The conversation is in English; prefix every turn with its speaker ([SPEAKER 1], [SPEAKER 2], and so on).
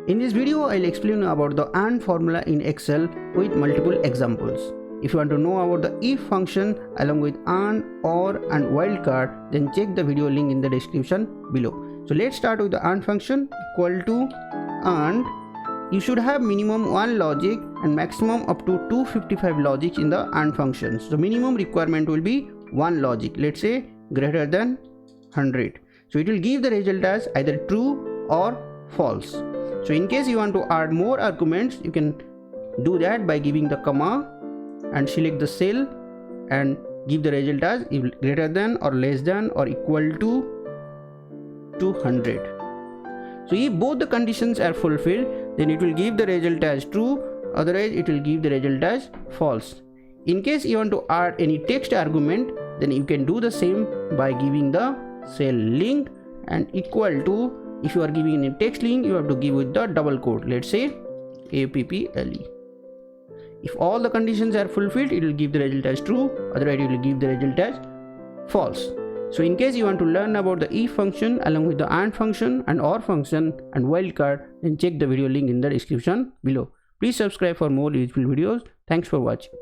[SPEAKER 1] In this video, I'll explain about the AND formula in Excel with multiple examples. If you want to know about the if function along with AND, OR and wildcard, then check the video link in the description below. So let's start with the AND function equal to AND. You should have minimum 1 logic and maximum up to 255 logics in the AND functions. The minimum requirement will be 1 logic, let's say greater than 100. So it will give the result as either true or false. So in case you want to add more arguments, you can do that by giving the comma and select the cell and give the result as greater than or less than or equal to 200. So if both the conditions are fulfilled, then it will give the result as true, otherwise it will give the result as false. In case you want to add any text argument, then you can do the same by giving the cell link and equal to. If you are giving a text link, you have to give with the double quote, let's say APPLE. If all the conditions are fulfilled, it will give the result as true, otherwise it will give the result as false. So in case you want to learn about the if function along with the AND function and OR function and wildcard, then check the video link in the description below. Please subscribe for more useful videos. Thanks for watching.